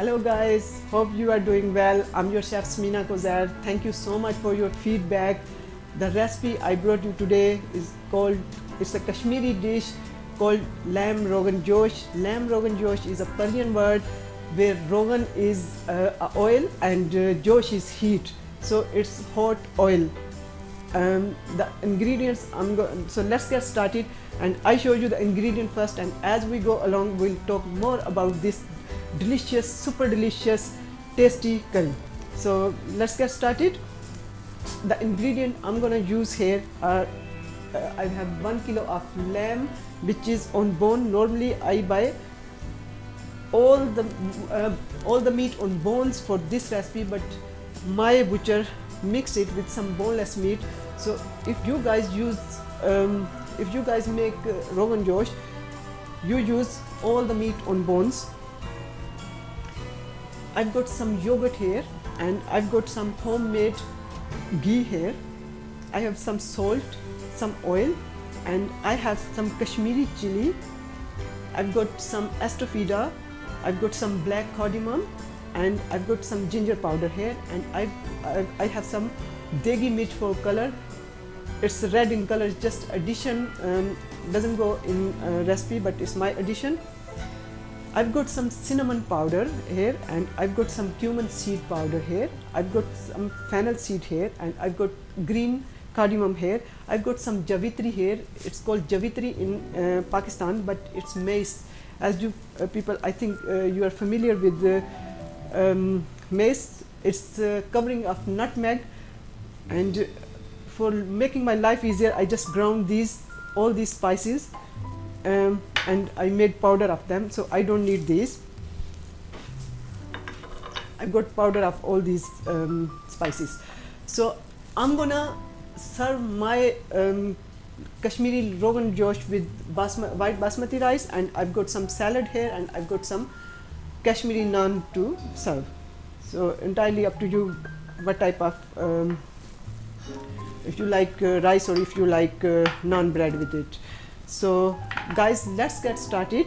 Hello guys, hope you are doing well. I'm your chef Samina Kauzar. Thank you so much for your feedback. The recipe I brought you today is it's a Kashmiri dish called lamb Roghan Josh. Lamb Roghan Josh is a Persian word where Roghan is oil and Josh is heat. So it's hot oil. The ingredients so let's get started and I show you the ingredient first, and as we go along we'll talk more about this delicious, super delicious, tasty curry. So let's get started. The ingredient I'm gonna use here are I have 1 kilo of lamb which is on bone. Normally I buy all the meat on bones for this recipe, but my butcher mix it with some boneless meat. So if you guys make Roghan Josh, you use all the meat on bones. I've got some yogurt here and I've got some homemade ghee here. I have some salt, some oil, and I have some Kashmiri chili. I've got some asafoetida, I've got some black cardamom, and I've got some ginger powder here, and I have some degi meat for color. It's red in color, it's just addition, doesn't go in recipe, but it's my addition. I've got some cinnamon powder here, and I've got some cumin seed powder here. I've got some fennel seed here, and I've got green cardamom here. I've got some javitri here. It's called javitri in Pakistan, but it's maize. As you people, I think you are familiar with maize. It's covering of nutmeg, and for making my life easier, I just ground all these spices. And I made powder of them, so I don't need these. I've got powder of all these spices. So I'm gonna serve my Kashmiri Roghan Josh with white basmati rice, and I've got some salad here, and I've got some Kashmiri naan to serve. So entirely up to you what type of if you like rice or if you like naan bread with it. So guys, let's get started,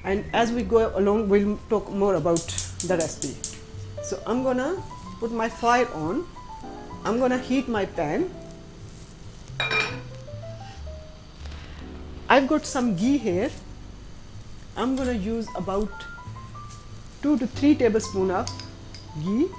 and as we go along we'll talk more about the recipe. So I'm gonna put my fire on. I'm gonna heat my pan. I've got some ghee here. I'm gonna use about 2 to 3 tablespoons of ghee.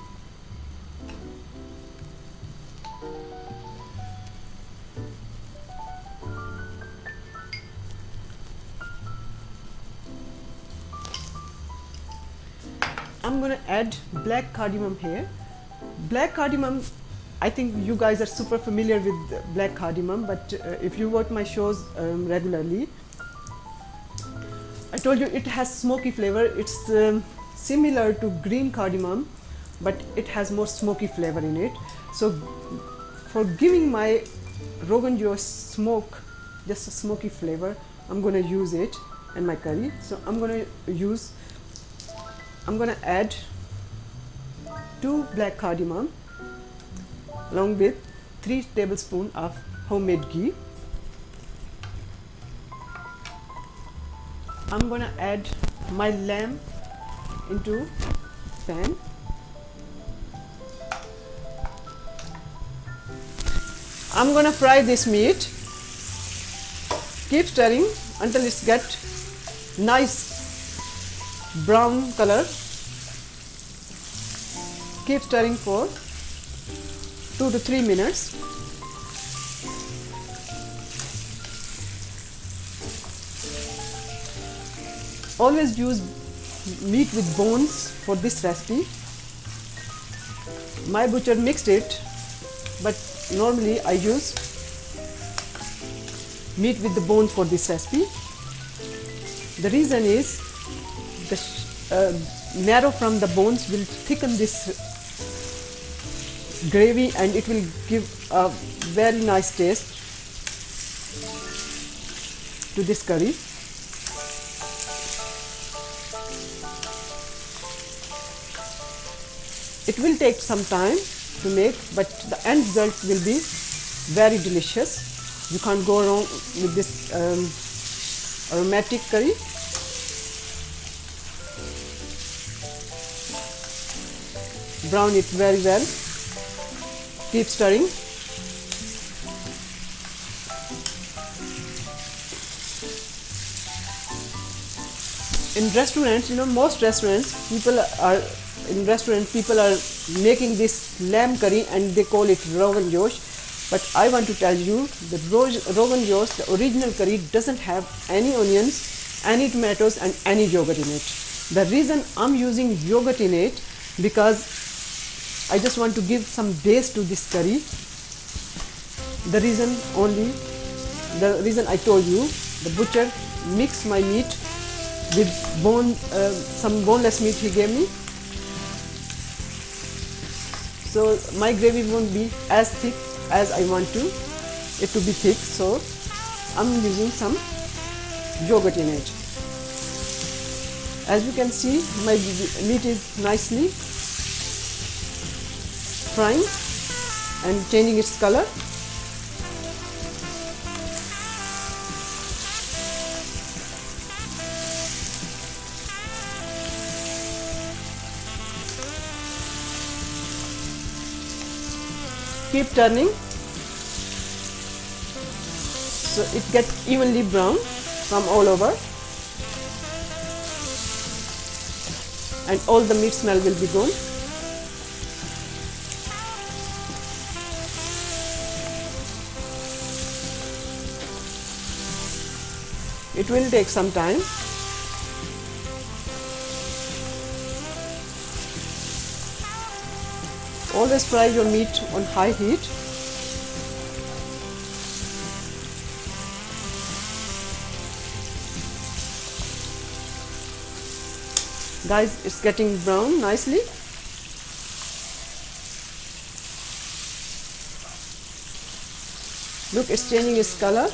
I'm gonna add black cardamom here. Black cardamom, I think you guys are super familiar with black cardamom, but if you watch my shows regularly, I told you it has smoky flavor. It's similar to green cardamom, but it has more smoky flavor in it. So for giving my Roghan Josh smoke, just a smoky flavor, I'm gonna use it in my curry. So I'm gonna add 2 black cardamom along with 3 tablespoons of homemade ghee. I'm gonna add my lamb into pan. I'm gonna fry this meat. Keep stirring until it's get nice brown color. Keep stirring for 2 to 3 minutes. Always use meat with bones for this recipe. My butcher mixed it, but normally I use meat with the bones for this recipe. The reason is the marrow from the bones will thicken this gravy, and it will give a very nice taste to this curry. It will take some time to make, but the end result will be very delicious. You can't go wrong with this aromatic curry. brown it very well. Keep stirring. In restaurants, most restaurants, people are making this lamb curry and they call it Roghan Josh. But I want to tell you that Roghan Josh, the original curry, doesn't have any onions, any tomatoes and any yogurt in it. The reason I'm using yogurt in it, because I just want to give some base to this curry. The reason I told you, the butcher mixed my meat with some boneless meat he gave me. So my gravy won't be as thick as I want it to be thick. So I'm using some yogurt in it. As you can see, my meat is nicely frying and changing its color. Keep turning so it gets evenly brown from all over and all the meat smell will be gone. It will take some time. Always fry your meat on high heat. Guys, it's getting brown nicely. Look, it's changing its color.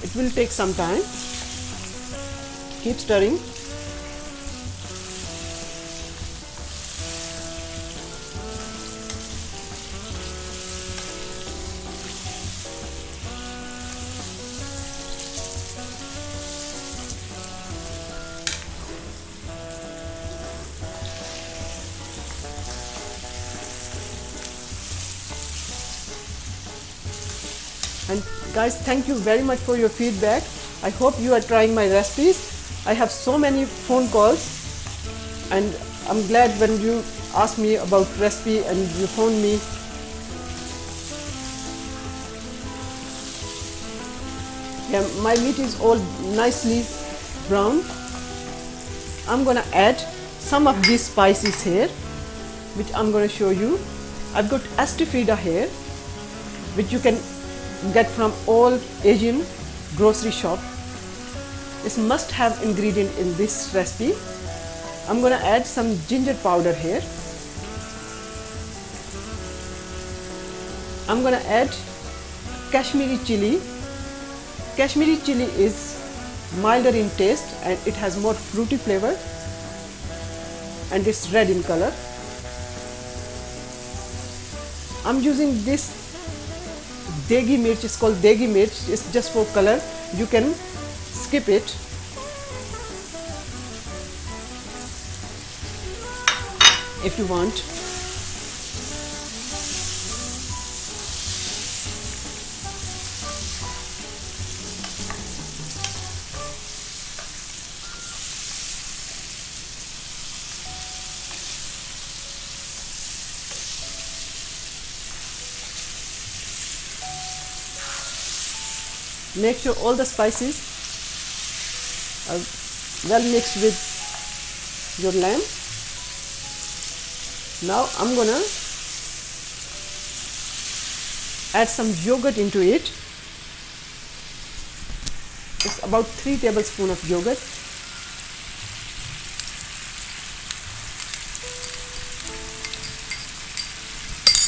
It will take some time. Keep stirring. And guys, thank you very much for your feedback. I hope you are trying my recipes. I have so many phone calls and I'm glad when you asked me about recipe and you phoned me. Yeah, my meat is all nicely brown. I'm gonna add some of these spices here, which I'm gonna show you. I've got Astifrida here, which you can get from all Asian grocery shop. It's must-have ingredient in this recipe. I'm gonna add some ginger powder here. I'm gonna add Kashmiri chili. Kashmiri chili is milder in taste and it has more fruity flavor and it's red in color. I'm using this degi mirch. It's called degi mirch. It's just for color. You can skip it. If you want. Make sure all the spices are well mixed with your lamb. Now I'm gonna add some yogurt into it. It's about 3 tablespoons of yogurt.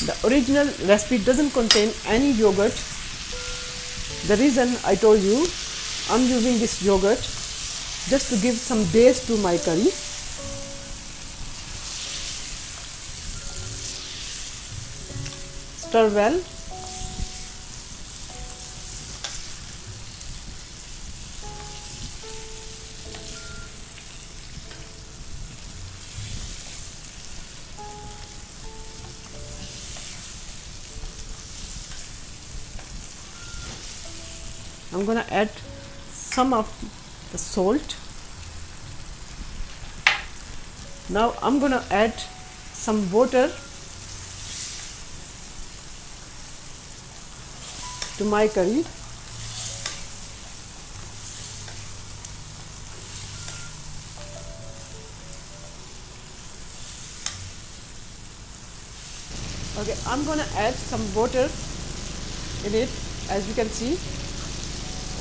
The original recipe doesn't contain any yogurt. The reason I told you, I'm using this yogurt just to give some base to my curry. Stir well. I'm gonna add some of the salt. Now I'm gonna add some water to my curry. Okay, I'm gonna add some water in it. As you can see,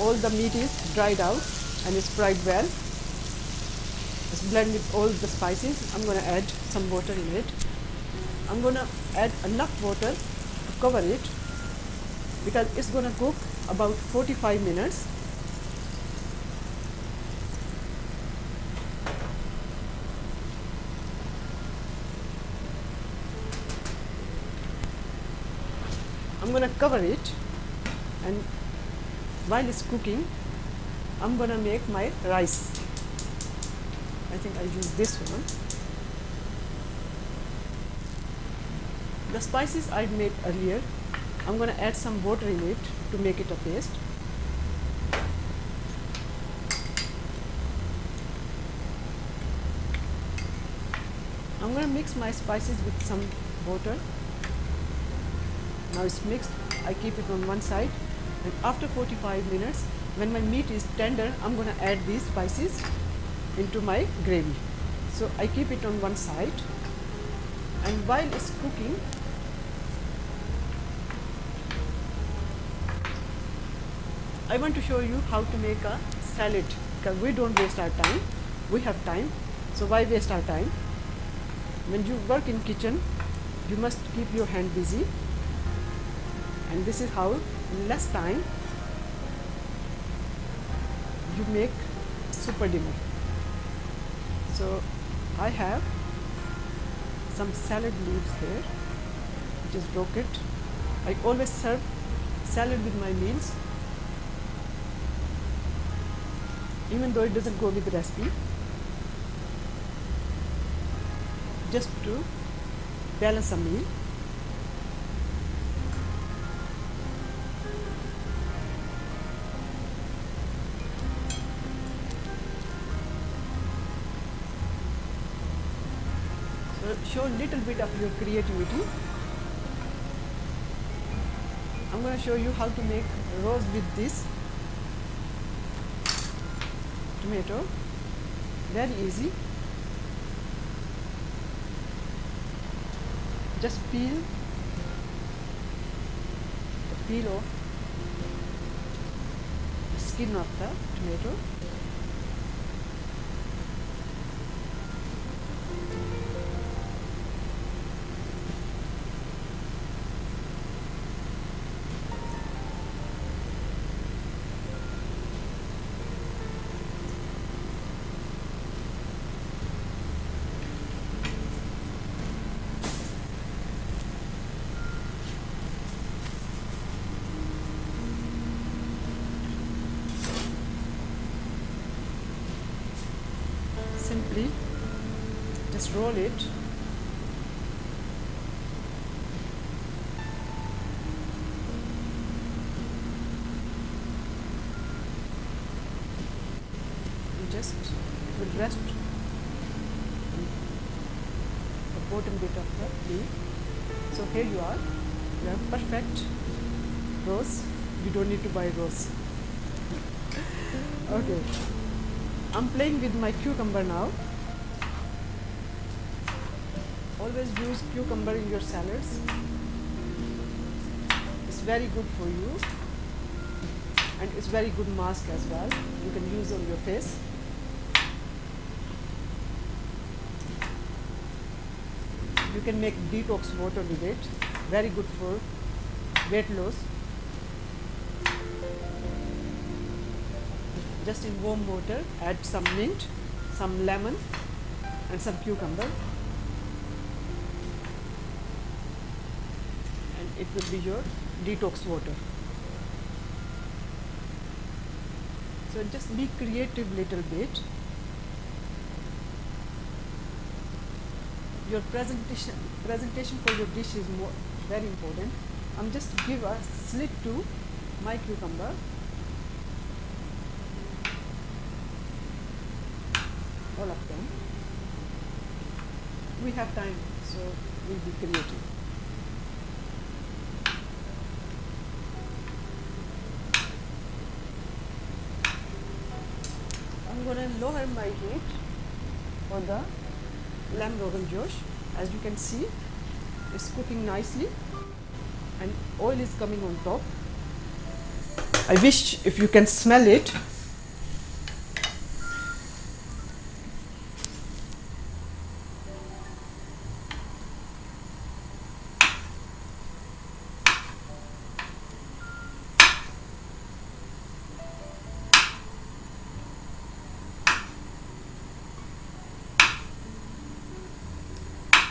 all the meat is dried out and it's fried well. It's blend with all the spices. I'm gonna add some water in it. I'm gonna add enough water to cover it because it's gonna cook about 45 minutes. I'm gonna cover it, and while it's cooking, I'm gonna make my rice. I think I use this one. The spices I made earlier, I'm gonna add some water in it to make it a paste. I'm gonna mix my spices with some water. Now it's mixed. I keep it on one side, and after 45 minutes, when my meat is tender, I'm gonna add these spices into my gravy. So I keep it on one side, and while it's cooking, I want to show you how to make a salad, because we don't waste our time. We have time, so why waste our time? When you work in kitchen, you must keep your hand busy, and this is how in less time you make super dinner. So I have some salad leaves here, which is rocket. I always serve salad with my meals, even though it doesn't go with the recipe, just to balance a meal. So show a little bit of your creativity. I'm going to show you how to make roast with this tomato. Very easy. Just peel off the skin of the tomato. Simply just roll it. And just it will rest on the bottom bit of the leaf. So here you are. You have perfect rose. You don't need to buy rose. Okay. I'm playing with my cucumber now. Always use cucumber in your salads. It's very good for you, and it's very good mask as well. You can use on your face. You can make detox water with it. Very good for weight loss. Just in warm water, add some mint, some lemon, and some cucumber, and it will be your detox water. So just be creative little bit. Your presentation for your dish is very important. I'm just give a slit to my cucumber. All of them. We have time, so we'll be creative. I'm going to lower my heat on the lamb Roghan Josh. As you can see, it's cooking nicely and oil is coming on top. I wish if you can smell it.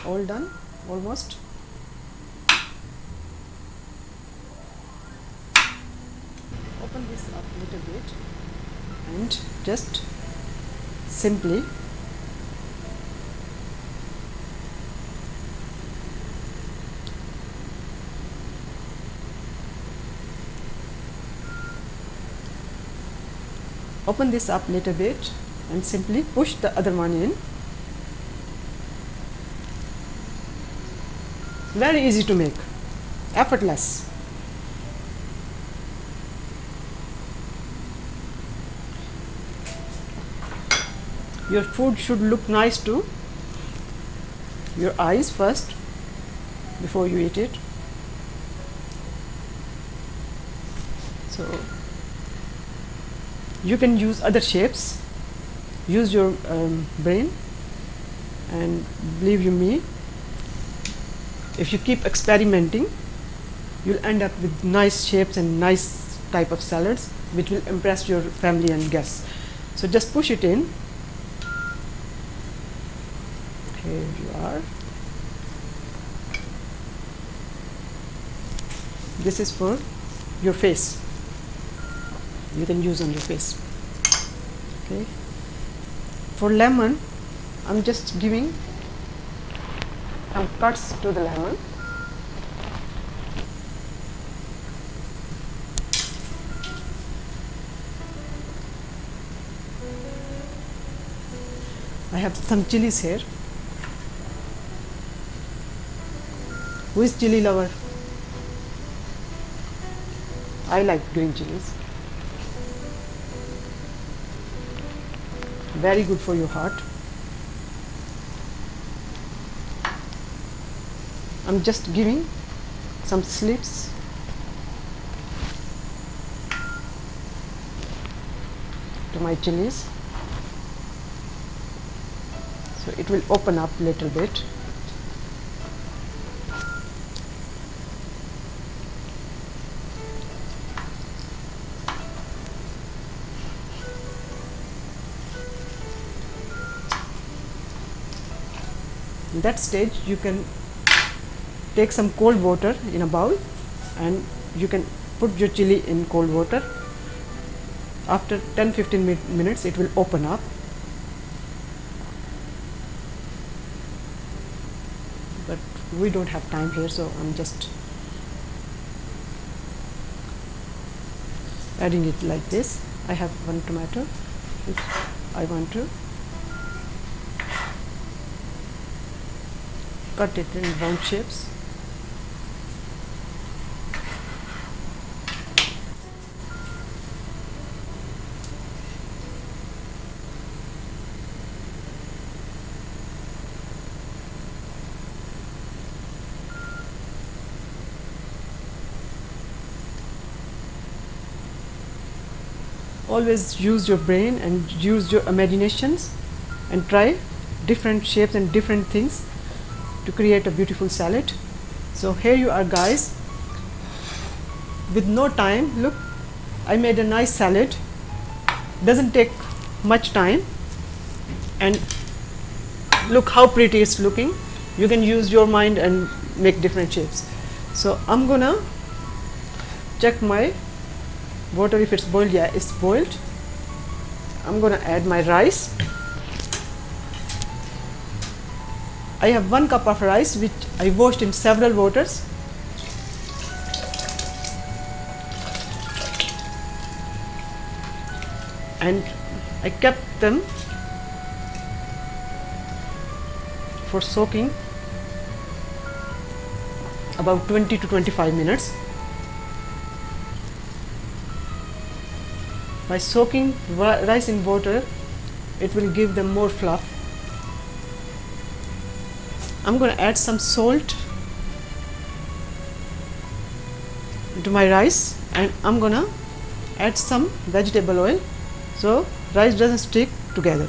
All done, almost. Open this up a little bit and just simply open this up a little bit and simply push the other one in. Very easy to make, effortless. Your food should look nice to your eyes first before you eat it. So you can use other shapes, use your brain, and believe you me, if you keep experimenting, you'll end up with nice shapes and nice type of salads which will impress your family and guests. So just push it in. Here you are. This is for your face. You can use on your face. Okay. For lemon, I'm just giving some cuts to the lemon. I have some chilies here. Who is chili lover? I like green chilies. Very good for your heart. I'm just giving some slits to my chilies, so it will open up a little bit. In that stage, you can take some cold water in a bowl and you can put your chili in cold water. After 10-15 minutes it will open up. But we don't have time here, so I'm just adding it like this. I have one tomato which I want to cut it in round shapes. Always use your brain and use your imaginations and try different shapes and different things to create a beautiful salad. So here you are, guys, with no time. Look, I made a nice salad. Doesn't take much time, and look how pretty it's looking. You can use your mind and make different shapes. So I'm gonna check my water if it's boiled. Yeah, it's boiled. I'm gonna add my rice. I have 1 cup of rice which I washed in several waters. And I kept them for soaking about 20 to 25 minutes. By soaking rice in water, it will give them more fluff. I'm going to add some salt to my rice, and I'm going to add some vegetable oil so rice doesn't stick together.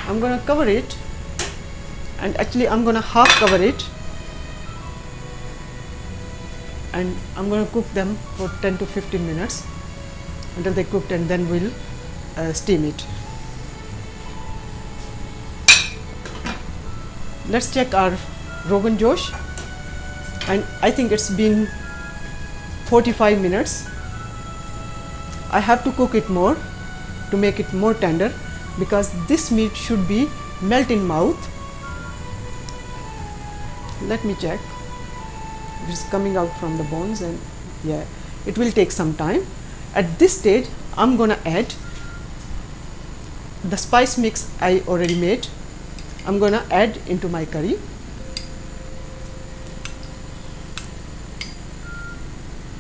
I'm going to cover it, and actually I'm going to half cover it, and I'm going to cook them for 10 to 15 minutes until they cooked, and then we'll steam it. Let's check our Rogan Josh, and I think it's been 45 minutes. I have to cook it more to make it more tender, because this meat should be melt in mouth. Let me check. It's coming out from the bones, and yeah, it will take some time. At this stage, I'm gonna add the spice mix I already made. I'm gonna add into my curry.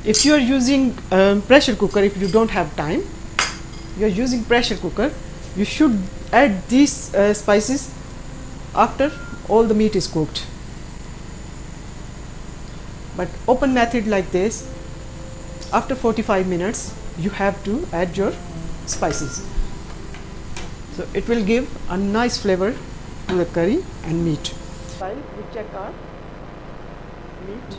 If you are using pressure cooker, if you don't have time, you are using pressure cooker, you should add these spices after all the meat is cooked. But open method like this, after 45 minutes, you have to add your spices. So it will give a nice flavor to the curry and meat. While we check our meat.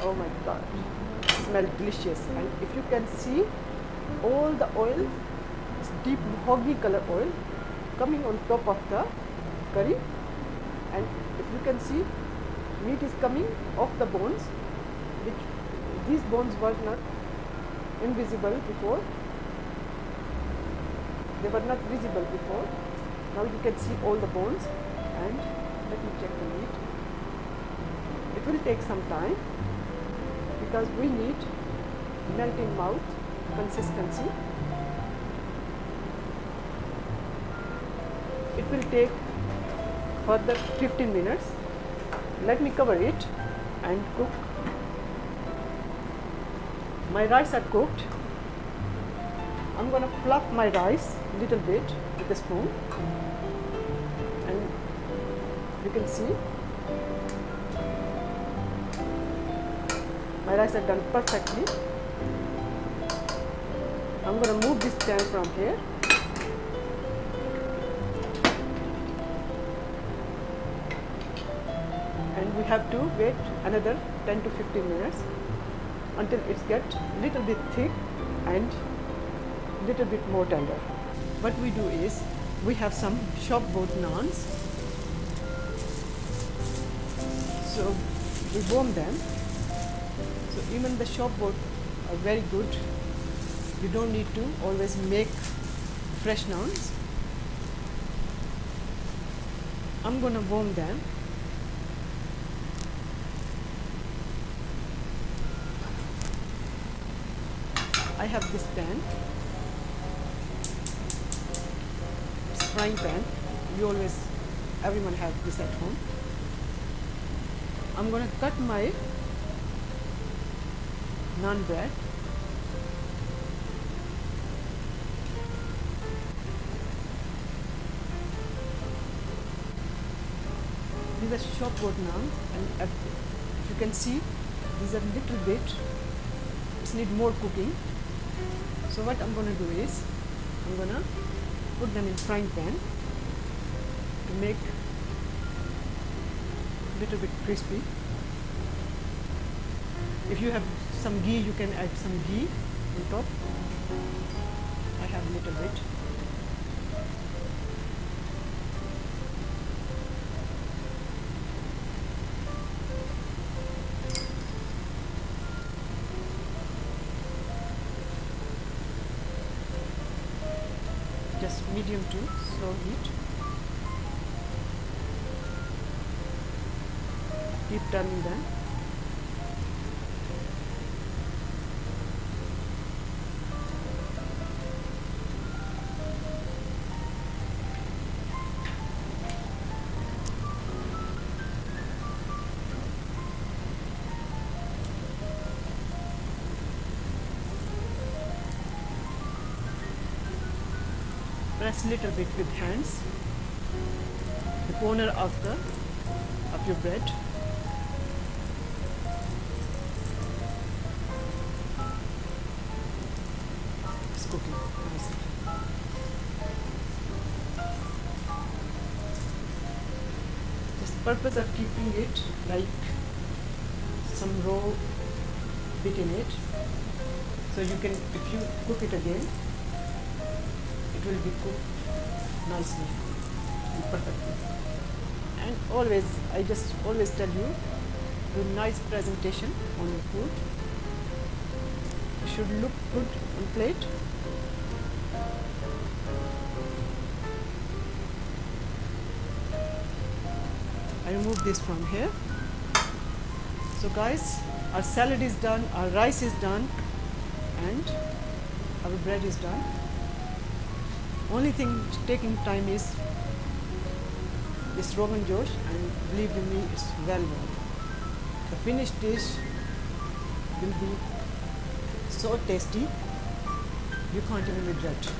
Oh my God, it smells delicious. And if you can see, all the oil is deep mahogany color oil coming on top of the curry. And if you can see, meat is coming off the bones, which these bones were not invisible before. They were not visible before. Now you can see all the bones. And let me check the meat. It will take some time because we need melt in mouth consistency. It will take further 15 minutes. Let me cover it and cook. My rice are cooked. I'm going to fluff my rice a little bit with a spoon, and you can see my rice are done perfectly. I'm going to move this pan from here. And we have to wait another 10 to 15 minutes until it's get little bit thick and little bit more tender. What we do is, we have some shop bought naans, so we warm them. So even the shop bought are very good. You don't need to always make fresh naans. I'm gonna warm them. I have this pan. Frying pan. Everyone has this at home. I'm going to cut my naan bread. These are shop bought naan, and if you can see, these are little bit. It need more cooking. So what I'm going to do is, I'm going to put them in frying pan to make little bit crispy. If you have some ghee, you can add some ghee on top. I have a little bit. medium to slow heat. Keep turning them. Press little bit with hands the corner of your bread. It's cooking nicely. Just the purpose of keeping it like some raw bit in it, so you can, if you cook it again, it will be cooked nicely and perfectly. And always, I just always tell you, do nice presentation on your food. It should look good on plate. I remove this from here. So guys, our salad is done, our rice is done, and our bread is done. Only thing taking time is this Rogan Josh, and believe in me, it's well done. The finished dish will be so tasty, you can't even regret.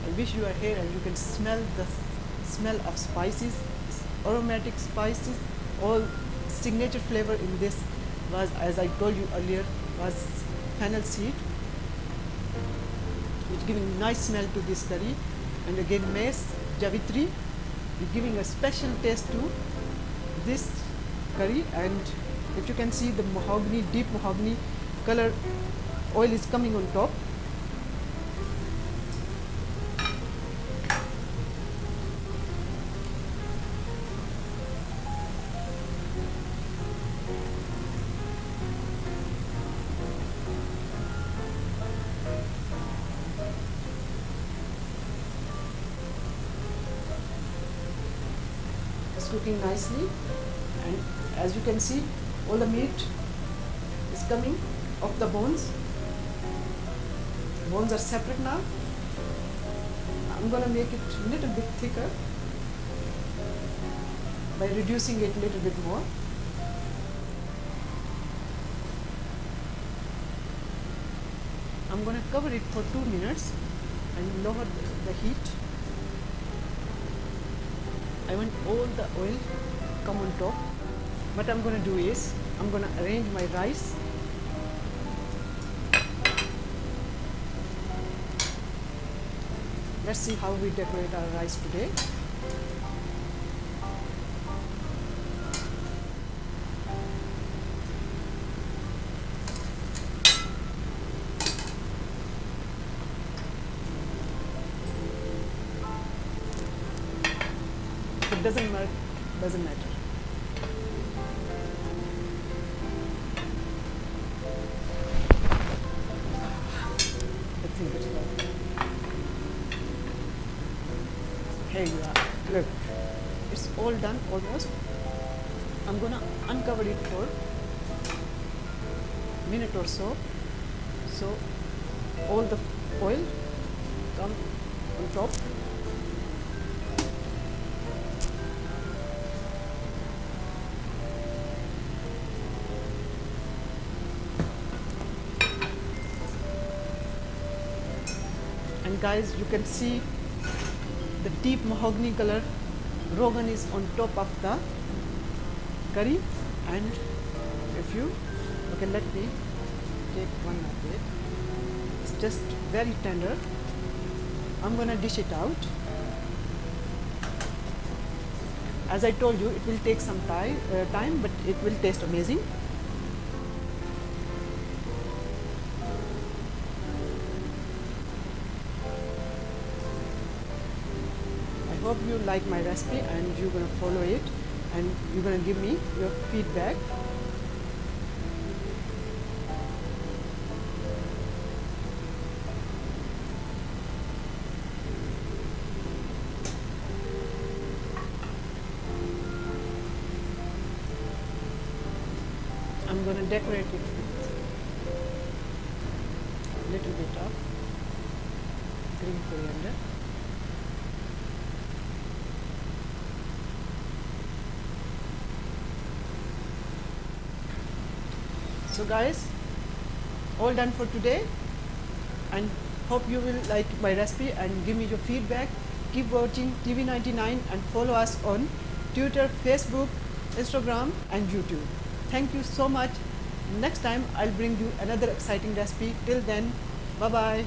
I wish you are here and you can smell the smell of spices, aromatic spices. All signature flavor in this was, as I told you earlier, was fennel seed. It's giving nice smell to this curry, and again mace, javitri, it's giving a special taste to this curry. And if you can see the mahogany, deep mahogany color oil is coming on top. Cooking nicely, and as you can see, all the meat is coming off the bones. Bones are separate now. I'm going to make it a little bit thicker by reducing it a little bit more. I'm going to cover it for 2 minutes and lower the heat. I want all the oil come on top. What I'm going to do is, I'm going to arrange my rice. Let's see how we decorate our rice today. It doesn't matter. I think it's right. Here you are. Look, it's all done almost. I'm gonna uncover it for a minute or so, so all the oil come on top. And guys, you can see the deep mahogany color Roghan is on top of the curry. And if you, okay, let me take one of it. It's just very tender. I'm gonna dish it out. As I told you, it will take some time, but it will taste amazing. I hope you like my recipe and you're going to follow it, and you're going to give me your feedback. I'm going to decorate it with a little bit of green coriander. So guys, all done for today, and hope you will like my recipe and give me your feedback. Keep watching TV99 and follow us on Twitter, Facebook, Instagram and YouTube. Thank you so much. Next time I'll bring you another exciting recipe. Till then, bye bye.